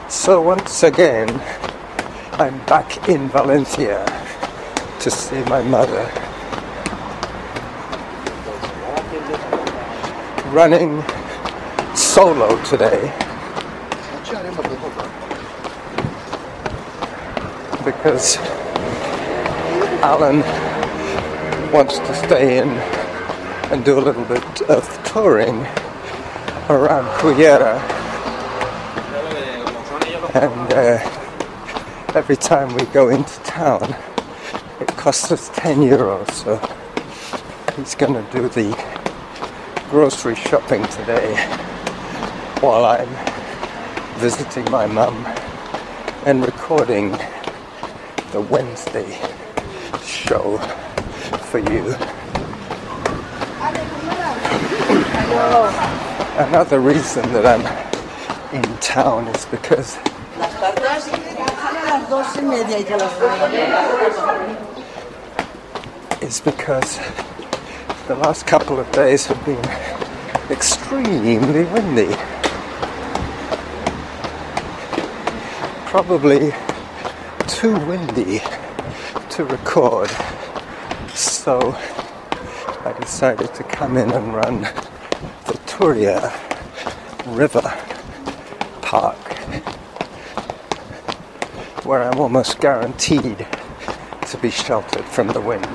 So once again, I'm back in Valencia to see my mother. Running solo today because Alan wants to stay in and do a little bit of touring around Cullera. And every time we go into town, it costs us 10 euros. So he's going to do the grocery shopping today while I'm visiting my mum and recording the Wednesday show for you. Another reason that I'm in town is because the last couple of days have been extremely windy. Probably too windy to record, so I decided to come in and run the Turia River Park, where I'm almost guaranteed to be sheltered from the wind.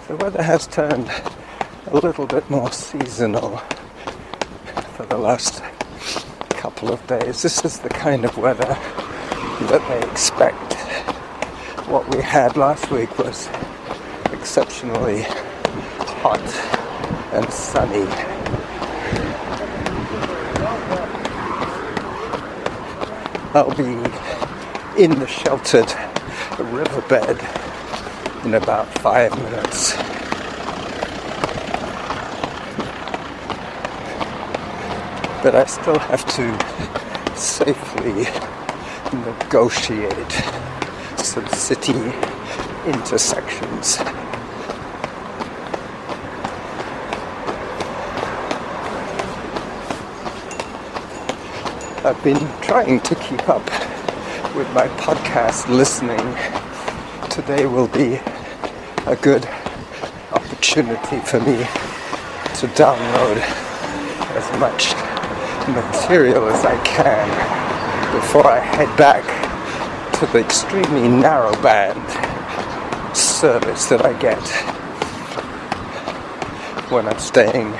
The weather has turned a little bit more seasonal for the last couple of days. This is the kind of weather that they expect. What we had last week was exceptionally hot and sunny. I'll be in the sheltered riverbed in about 5 minutes. But I still have to safely negotiate some city intersections. I've been trying to keep up with my podcast listening. Today will be a good opportunity for me to download as much material as I can before I head back to the extremely narrow band service that I get when I'm staying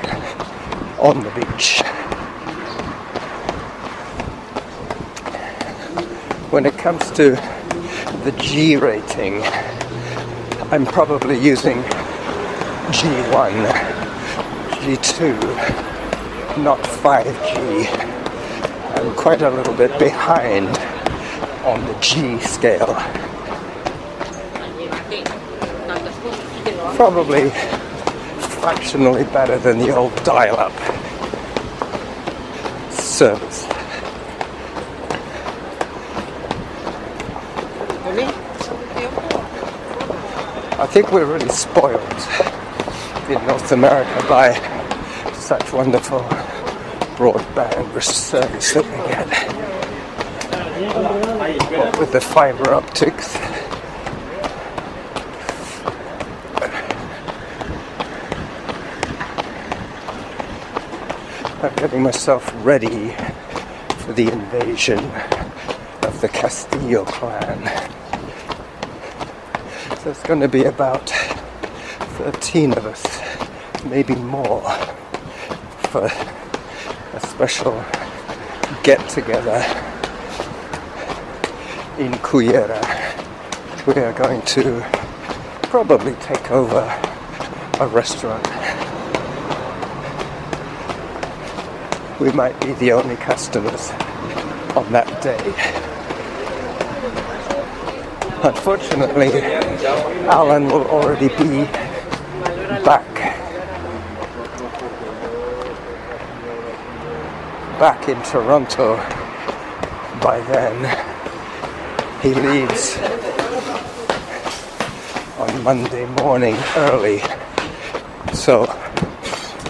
on the beach. When it comes to the G rating, I'm probably using G1, G2, not 5G. I'm quite a little bit behind on the G scale. Probably fractionally better than the old dial-up service. I think we're really spoiled in North America by such wonderful broadband service that we get. What with the fiber optics. I'm getting myself ready for the invasion of the Castillo clan. There's going to be about 13 of us, maybe more, for a special get-together in Cullera. We are going to probably take over a restaurant. We might be the only customers on that day. Unfortunately, Alan will already be back in Toronto by then. He leaves on Monday morning early, so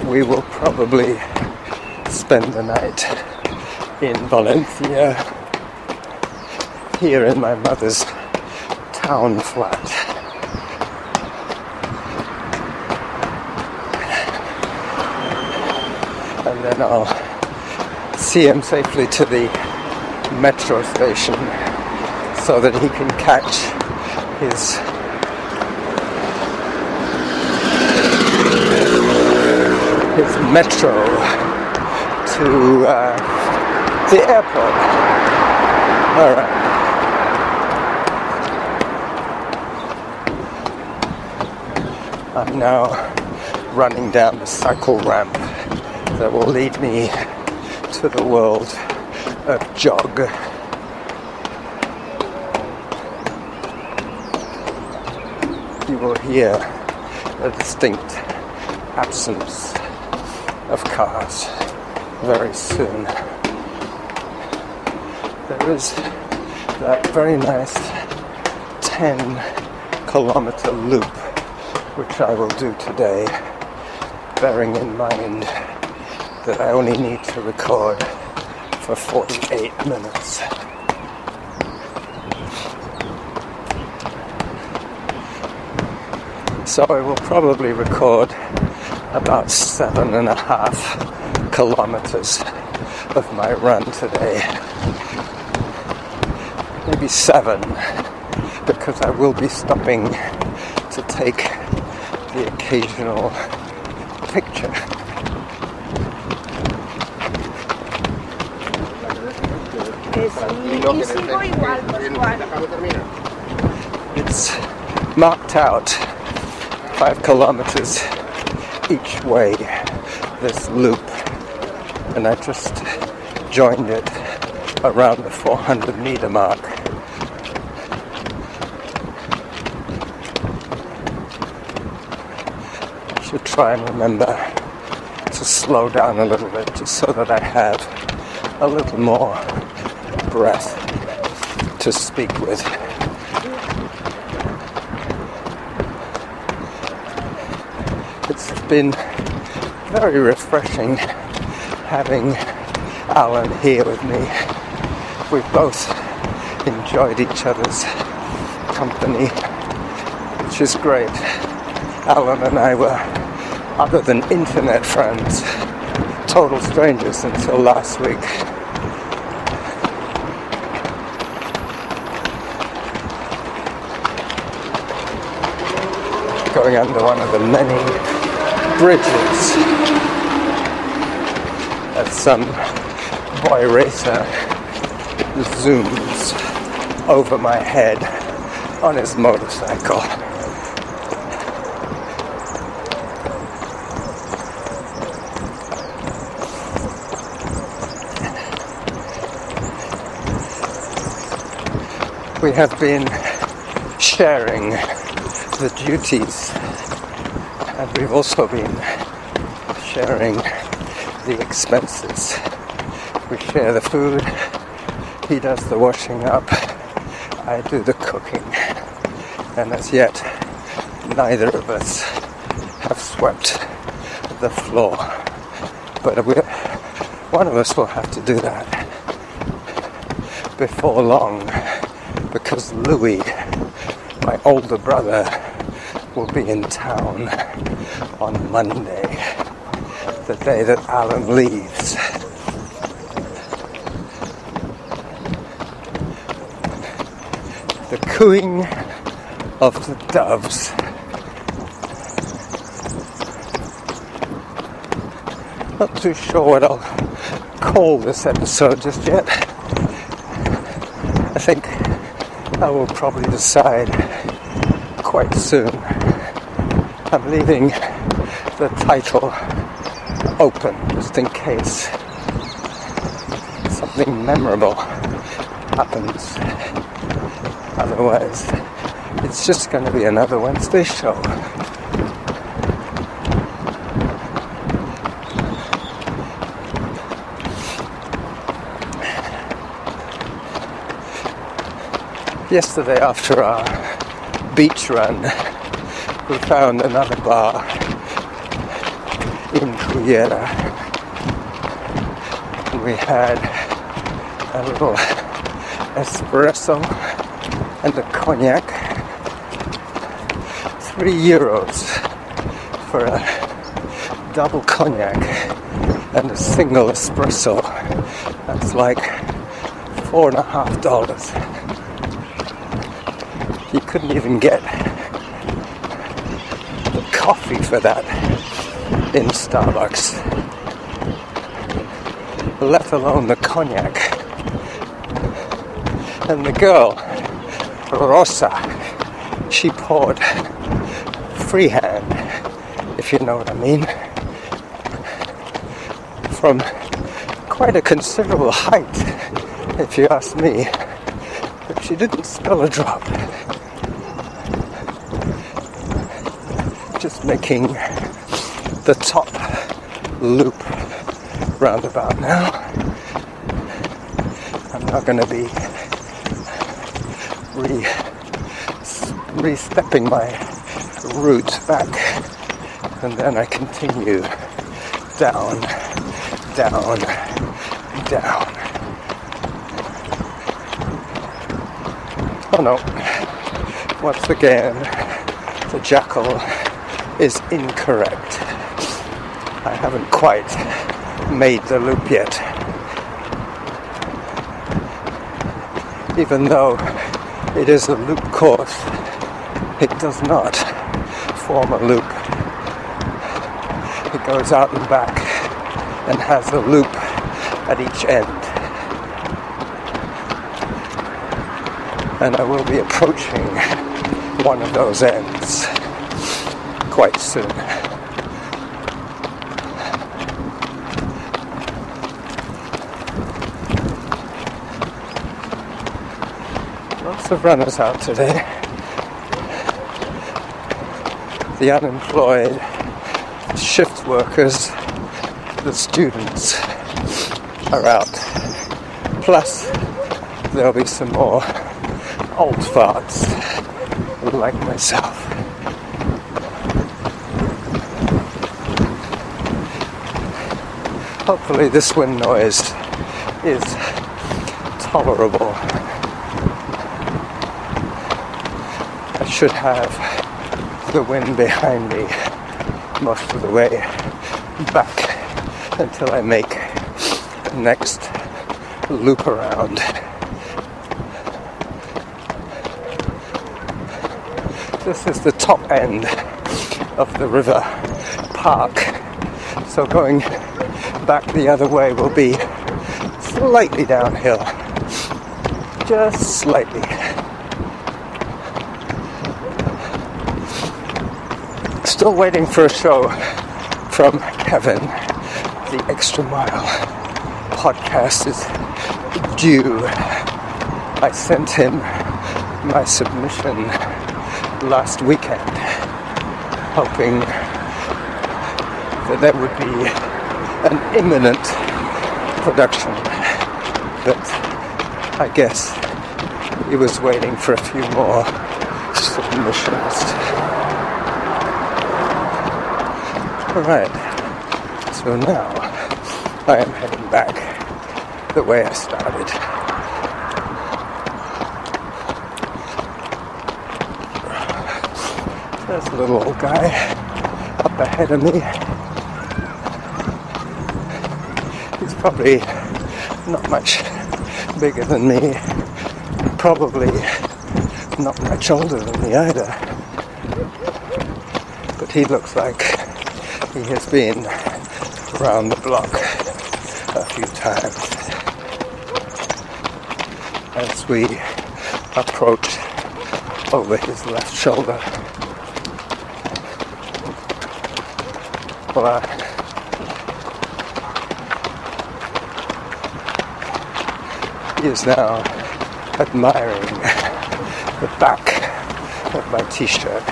we will probably spend the night in Valencia, here in my mother's town flat. And then I'll see him safely to the metro station so that he can catch his metro to the airport. Alright. I'm now running down the cycle ramp that will lead me to the world of jog. You will hear a distinct absence of cars very soon. There is that very nice 10-kilometer loop which I will do today, bearing in mind that I only need to record for 48 minutes. So I will probably record about 7.5 kilometers of my run today. Maybe 7, because I will be stopping to take the occasional picture. It's marked out 5 kilometers each way, this loop, and I just joined it around the 400 meter mark. I should try and remember to slow down a little bit just so that I have a little more breath to speak with. It's been very refreshing having Alan here with me. We've both enjoyed each other's company, which is great. Alan and I were, other than internet friends, total strangers until last week. Going under one of the many bridges as some boy racer zooms over my head on his motorcycle. We have been sharing the duties, and we've also been sharing the expenses. We share the food, he does the washing up, I do the cooking, and as yet neither of us have swept the floor, but one of us will have to do that before long, because Louis, my older brother, will be in town on Monday, the day that Alan leaves. The cooing of the doves. Not too sure what I'll call this episode just yet. I think I will probably decide quite soon. I'm leaving the title open just in case something memorable happens. Otherwise, it's just going to be another Wednesday show. Yesterday, after our beach run, we found another bar in Cullera. We had a little espresso and a cognac. €3 for a double cognac and a single espresso. That's like $4.50. You couldn't even get the coffee for that in Starbucks, let alone the cognac. And the girl, Rosa, she poured freehand, if you know what I mean, from quite a considerable height, if you ask me. But she didn't spill a drop. Just making the top loop roundabout now. I'm not going to be re-stepping my route back, and then I continue down, down, down. Oh no, once again the jackal is incorrect. I haven't quite made the loop yet, even though it is a loop course. It does not form a loop. It goes out and back and has a loop at each end. And I will be approaching one of those ends quite soon. Lots of runners out today. The unemployed, shift workers, the students are out. Plus, there'll be some more old farts like myself. Hopefully this wind noise is tolerable. I should have the wind behind me most of the way back until I make the next loop around. This is the top end of the river park, so going back the other way will be slightly downhill, just slightly. Still waiting for a show from Kevin. The Extra Mile podcast is due. I sent him my submission last weekend, hoping that there would be an imminent production, but I guess he was waiting for a few more submissions. Alright, so now I am heading back the way I started. There's a little old guy up ahead of me. He's probably not much bigger than me, probably not much older than me either, but he looks like he has been around the block a few times. As we approach over his left shoulder. Well, he is now admiring the back of my t-shirt.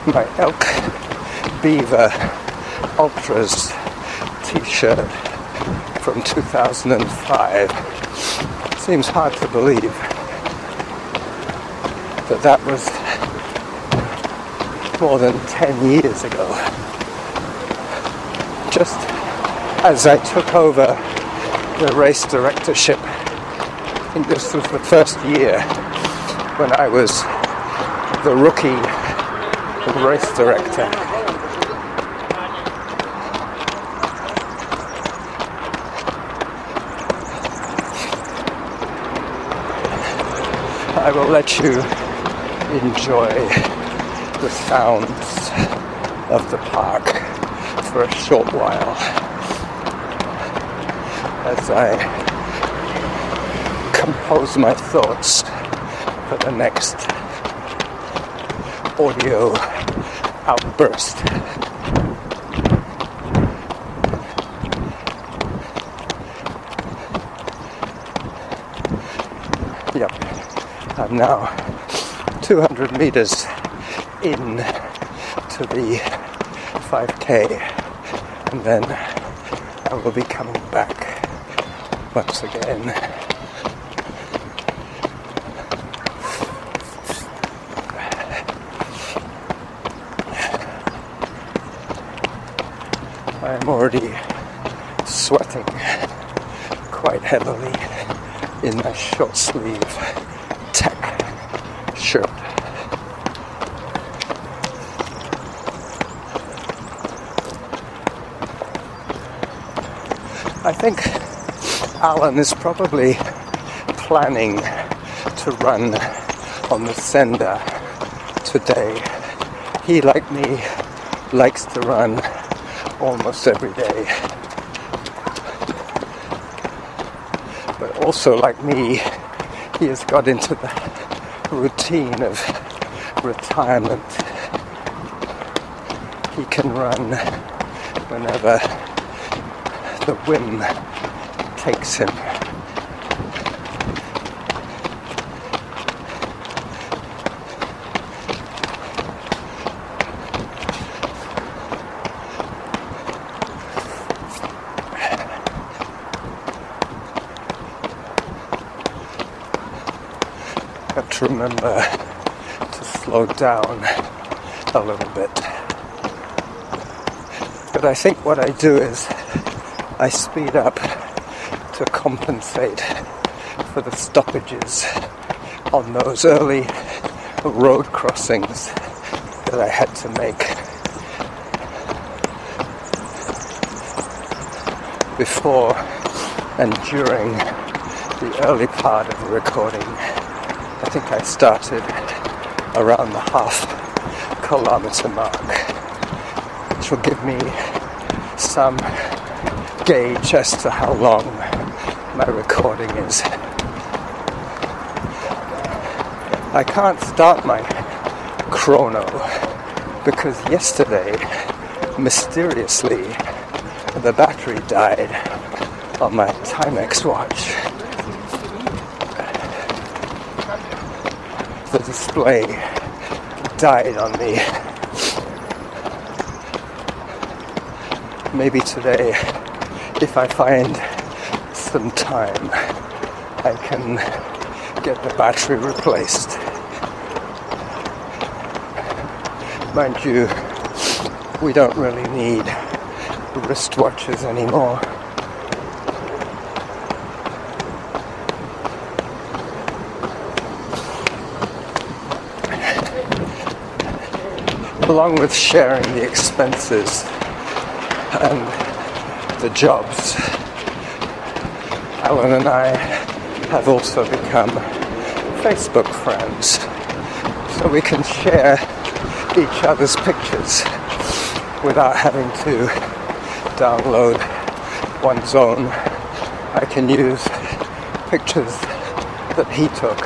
My Elk Beaver Ultras t-shirt from 2005. Seems hard to believe. But that was more than 10 years ago. Just as I took over the race directorship, I think this was the first year when I was the rookie race director. I will let you enjoy the sounds of the park for a short while as I compose my thoughts for the next audio outburst. Yep, I'm now 200 meters in to the 5K, and then I will be coming back once again. I am already sweating quite heavily in my short sleeve tech shirt. I think Alan is probably planning to run on the sender today. He, like me, likes to run almost every day. But also, like me, he has got into the routine of retirement. He can run whenever the whim takes him. I have to remember to slow down a little bit. But I think what I do is I speed up to compensate for the stoppages on those early road crossings that I had to make before and during the early part of the recording. I think I started around the half-kilometer mark, which will give me some gauge as to how long my recording is. I can't start my chrono because yesterday, mysteriously, the battery died on my Timex watch. The display died on me. Maybe today, if I find some time, I can get the battery replaced. Mind you, we don't really need wristwatches anymore. Along with sharing the expenses and the jobs, Alan and I have also become Facebook friends, so we can share each other's pictures without having to download one's own. I can use pictures that he took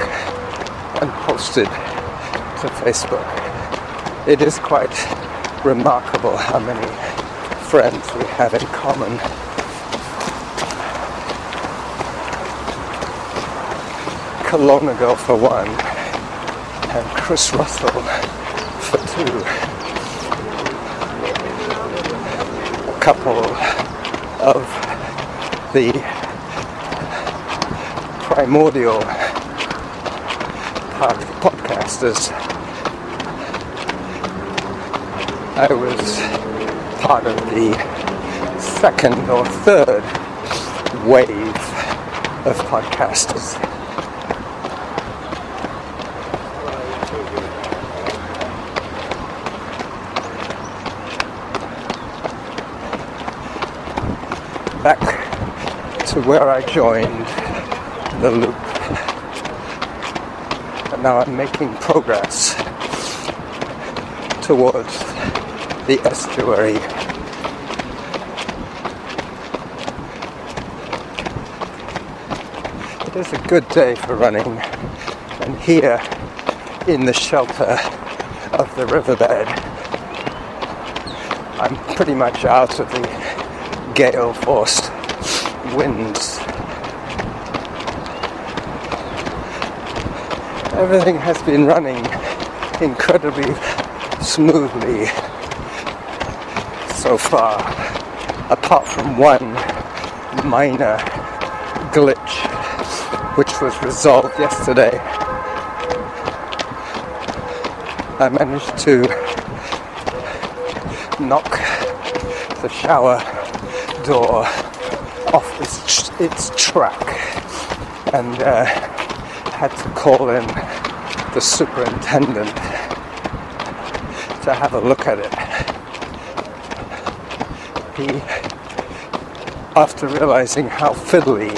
and posted to Facebook. It is quite remarkable how many friends we have in common. Colonel for one, and Chris Russell for two. A couple of the primordial part of podcasters. I was part of the second or third wave of podcasters. Back to where I joined the loop. And now I'm making progress towards the estuary. It is a good day for running, and here in the shelter of the riverbed, I'm pretty much out of the gale-forced winds. Everything has been running incredibly smoothly so far, apart from one minor glitch which was resolved yesterday. I managed to knock the shower door off its track and had to call in the superintendent to have a look at it. He, after realizing how fiddly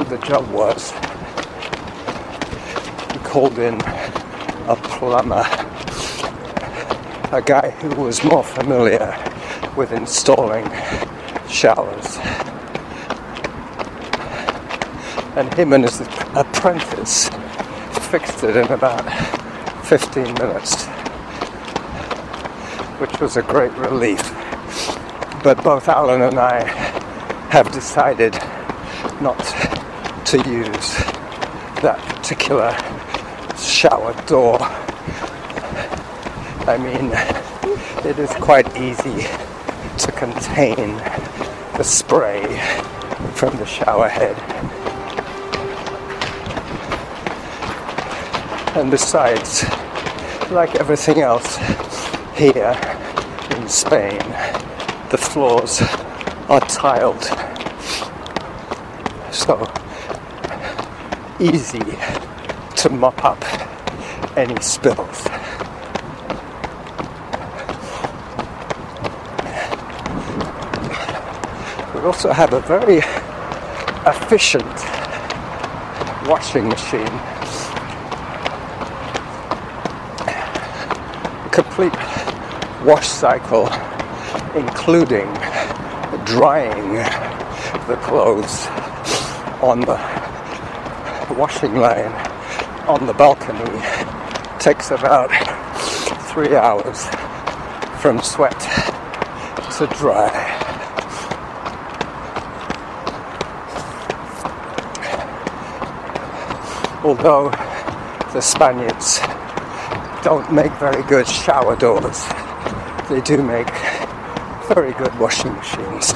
the job was, he called in a plumber, a guy who was more familiar with installing showers. And him and his apprentice fixed it in about 15 minutes, which was a great relief. But both Alan and I have decided not to use that particular shower door. I mean, it is quite easy to contain the spray from the shower head. And besides, like everything else here in Spain, the floors are tiled, so easy to mop up any spills. We also have a very efficient washing machine. Complete wash cycle, including drying the clothes on the washing line on the balcony, takes about 3 hours from sweat to dry. Although the Spaniards don't make very good shower doors, they do make very good washing machines.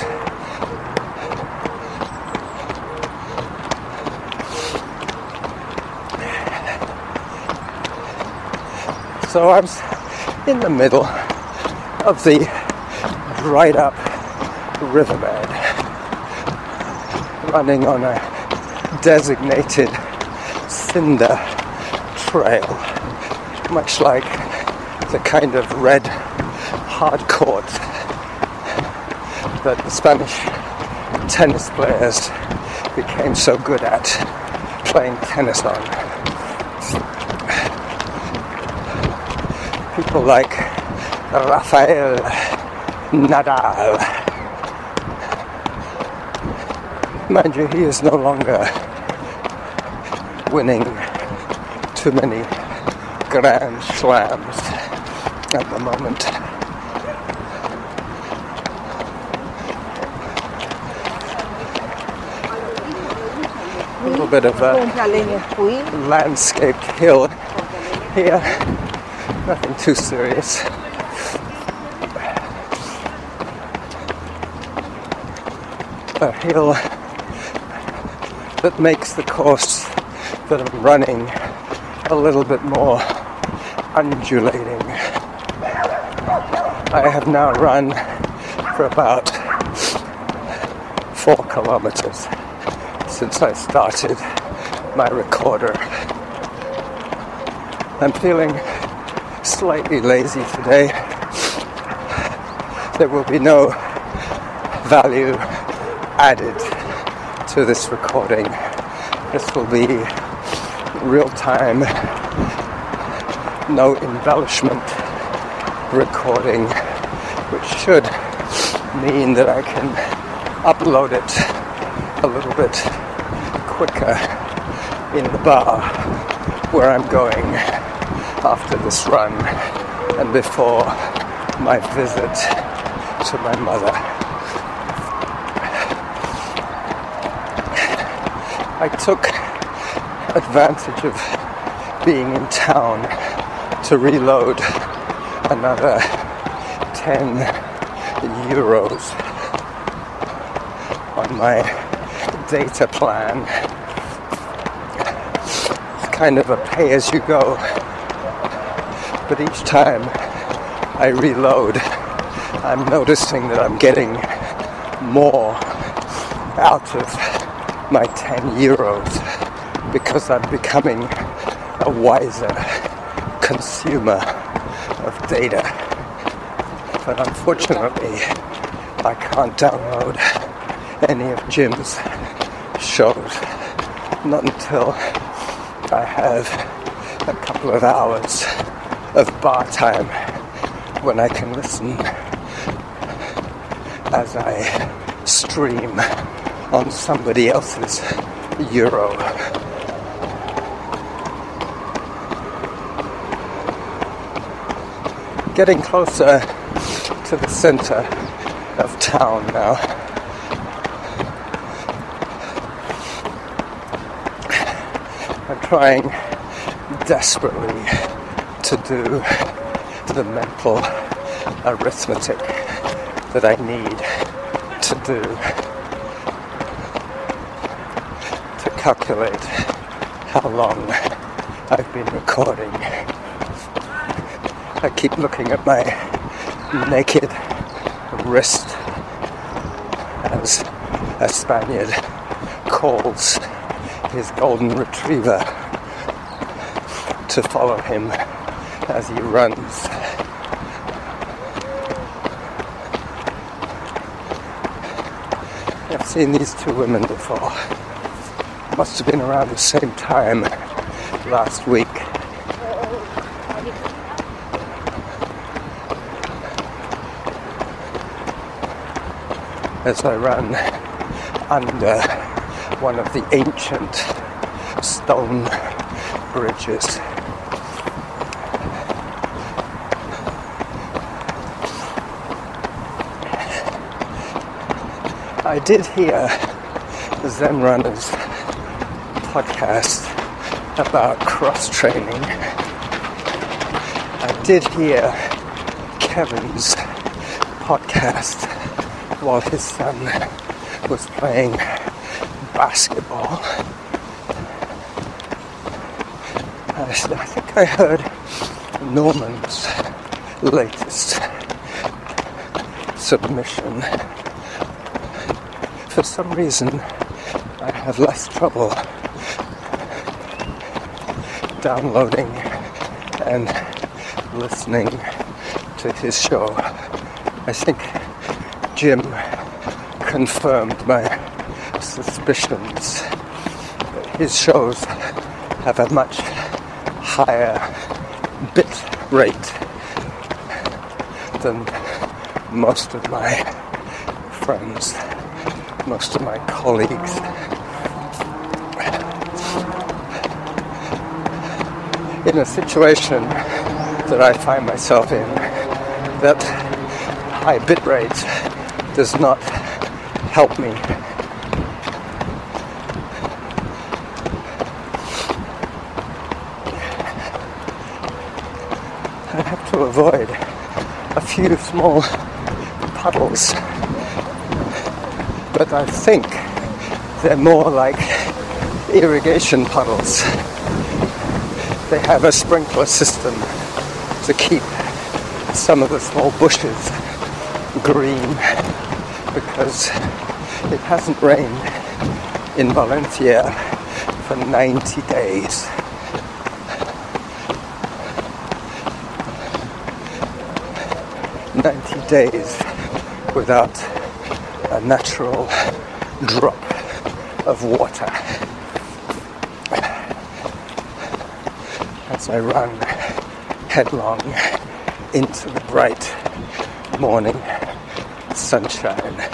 So I'm in the middle of the dried up riverbed, running on a designated cinder trail, much like the kind of red hard court that the Spanish tennis players became so good at playing tennis on. People like Rafael Nadal. Mind you, he is no longer winning too many Grand Slams at the moment. A little bit of a landscaped hill here, nothing too serious. A hill that makes the course that I'm running a little bit more undulating. I have now run for about 4 kilometers since I started my recorder. I'm feeling slightly lazy today. There will be no value added to this recording. This will be real-time, no embellishment recording, which should mean that I can upload it a little bit quicker in the bar where I'm going after this run and before my visit to my mother. I took advantage of being in town to reload another 10 euros on my data plan. It's kind of a pay-as-you-go, but each time I reload, I'm noticing that I'm getting more out of my 10 euros because I'm becoming a wiser consumer of data. But unfortunately, I can't download any of Jim's shows, not until I have a couple of hours of bar time when I can listen as I stream on somebody else's euro. Getting closer to the center of town now. I'm trying desperately to do the mental arithmetic that I need to do to calculate how long I've been recording. I keep looking at my naked wrist as a Spaniard calls his golden retriever to follow him as he runs. I've seen these two women before. Must have been around the same time last week. As I ran under one of the ancient stone bridges. I did hear the Zen Runners podcast about cross-training. I did hear Kevin's podcast while his son was playing basketball. I think I heard Norman's latest submission. For some reason, I have less trouble downloading and listening to his show. I think Jim confirmed my suspicions that his shows have a much higher bit rate than most of my friends, most of my colleagues. In a situation that I find myself in, that high bit rate does not help me. I have to avoid a few small puddles, but I think they're more like irrigation puddles they have a sprinkler system to keep some of the small bushes green, because it hasn't rained in Valencia for 90 days. Days without a natural drop of water. As I run headlong into the bright morning sunshine.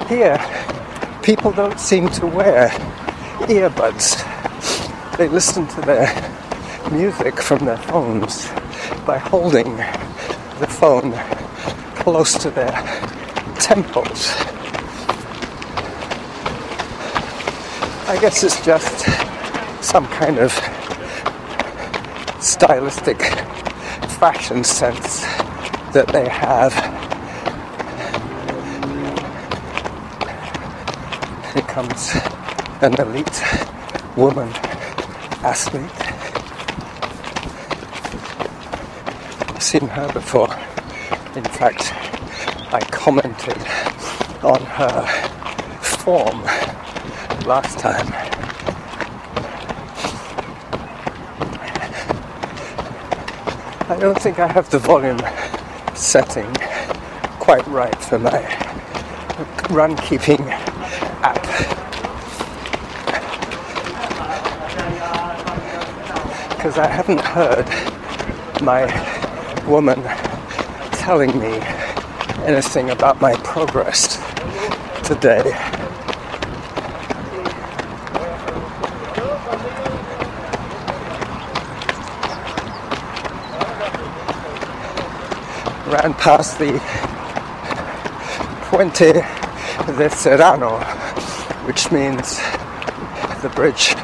Here, people don't seem to wear earbuds. They listen to their music from their phones by holding the phone close to their temples. I guess it's just some kind of stylistic fashion sense that they have. Here comes an elite woman athlete. I've seen her before. In fact, I commented on her form last time. I don't think I have the volume setting quite right for my run keeping app. Because I haven't heard my woman telling me anything about my progress today. Ran past the Puente de Serrano, which means the bridge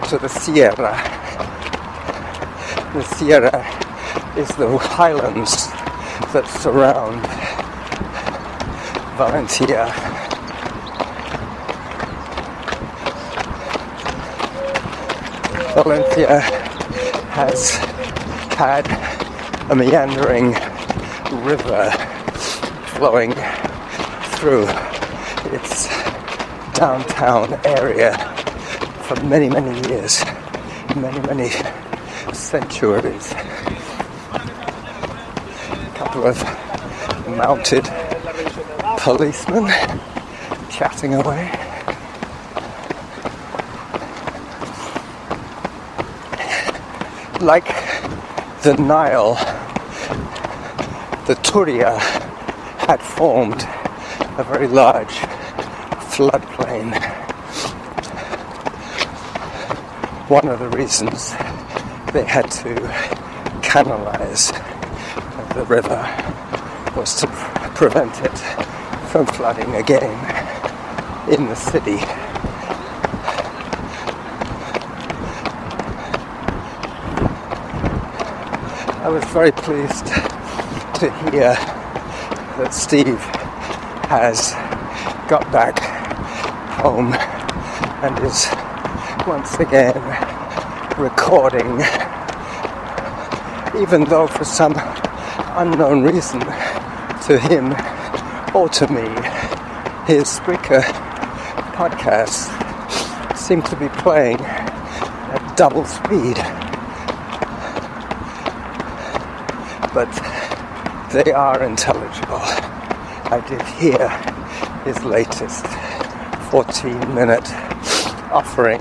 to the Sierra. The Sierra is the highlands that surround Valencia. Valencia has had a meandering river flowing through its downtown area for many, many years, many centuries. A couple of mounted policemen chatting away. Like the Nile, the Turia had formed a very large floodplain. One of the reasons they had to canalize the river was to prevent it from flooding again in the city. I was very pleased to hear that Steve has got back home and is once again recording, even though for some unknown reason to him or to me, his Spreaker podcasts seem to be playing at double speed. But they are intelligible. I did hear his latest 14-minute offering.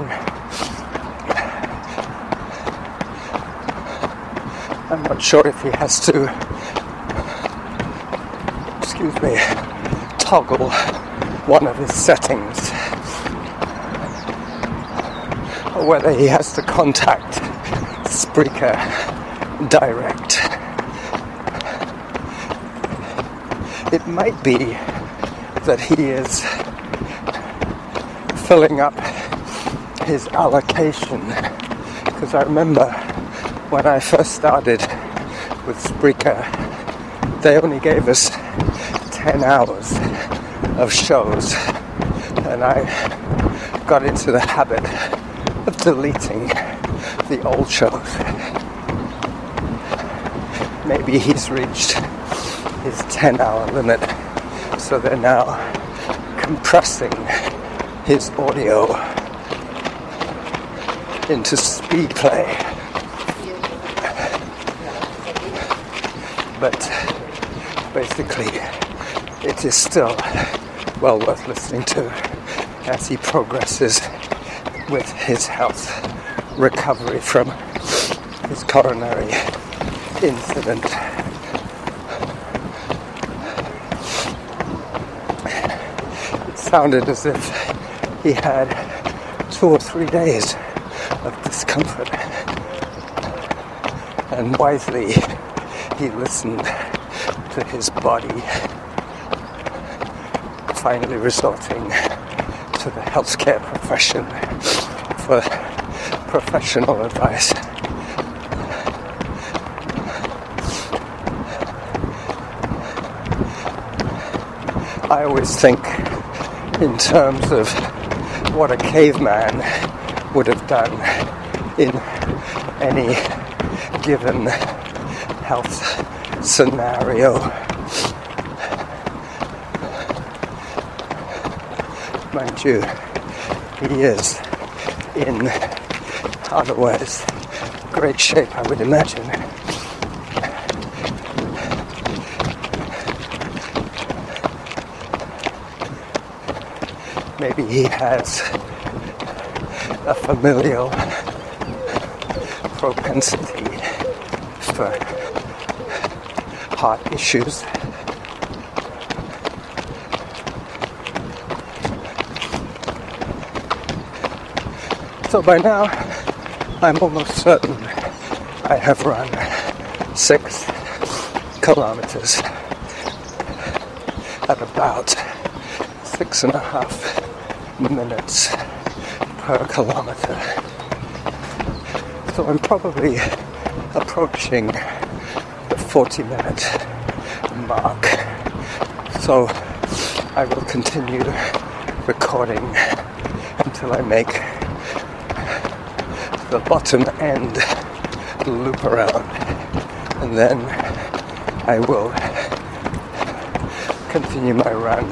I'm not sure if he has to, toggle one of his settings, or whether he has to contact Spreaker direct. It might be that he is filling up his allocation, because I remember when I first started with Spreaker, they only gave us 10 hours of shows, and I got into the habit of deleting the old shows. Maybe he's reached his 10-hour limit, so they're now compressing his audio into speed play. But basically, it is still well worth listening to as he progresses with his health recovery from his coronary incident. It sounded as if he had 2 or 3 days of discomfort, and wisely he listened to his body, finally resorting to the healthcare profession for professional advice. I always think in terms of what a caveman would have done in any given health scenario. Mind you, he is in otherwise great shape, I would imagine. Maybe he has a familial propensity for heart issues. So by now, I'm almost certain I have run 6 kilometers at about 6.5 minutes per kilometer. So I'm probably approaching the 40-minute mark. So I will continue recording until I make the bottom end loop around, and then I will continue my run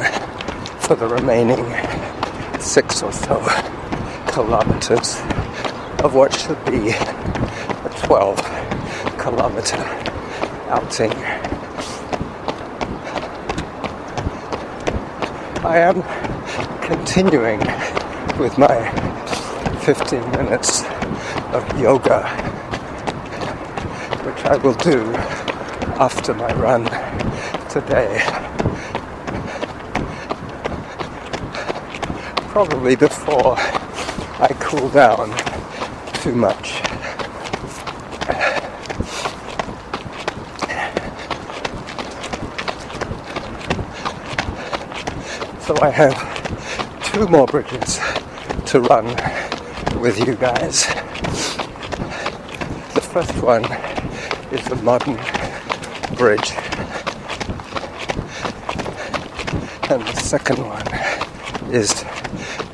for the remaining 6 or so kilometers of what should be a 12-kilometer outing. I am continuing with my 15 minutes of yoga, which I will do after my run today. Probably before I cool down too much. So I have 2 more bridges to run with you guys. The first one is the modern bridge, and the second one is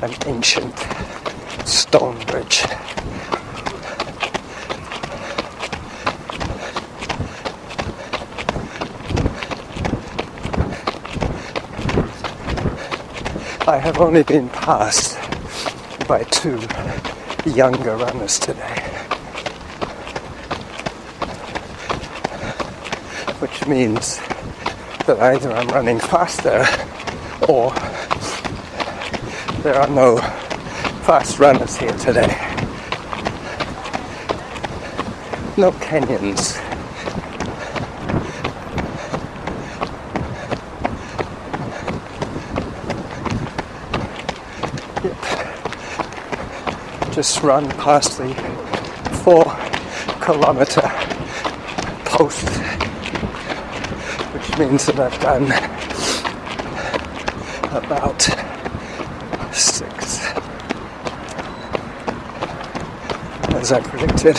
an ancient stone bridge. I have only been passed by 2 younger runners today, which means that either I'm running faster or there are no fast runners here today. No Kenyans. Just run past the 4-kilometer post, which means that I've done about 6, as I predicted.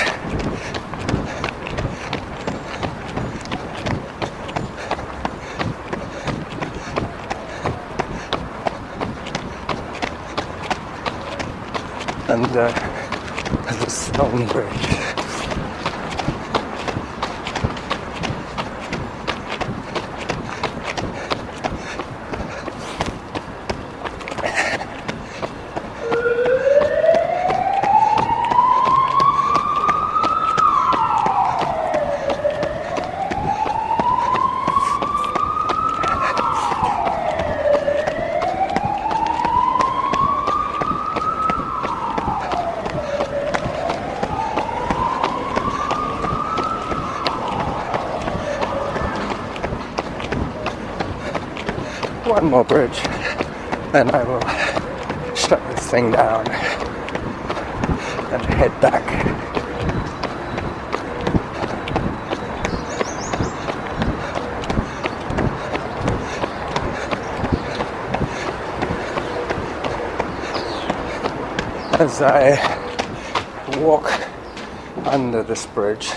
under the stone bridge. One more bridge, then I will shut this thing down and head back. As I walk under this bridge,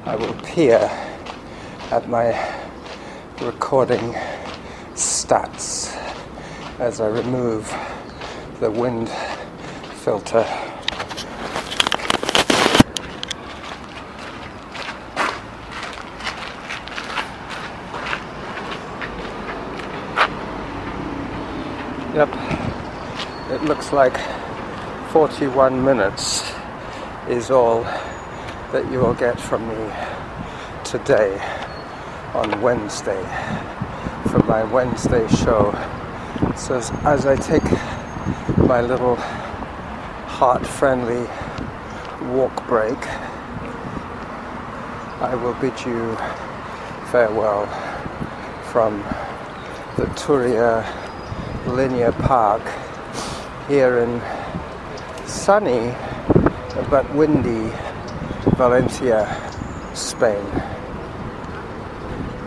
I will peer at my recording stats as I remove the wind filter. Yep, it looks like 41 minutes is all that you will get from me today on Wednesday for my Wednesday show. So as I take my little heart-friendly walk break, I will bid you farewell from the Turia Linear Park here in sunny but windy Valencia, Spain.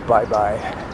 Bye-bye.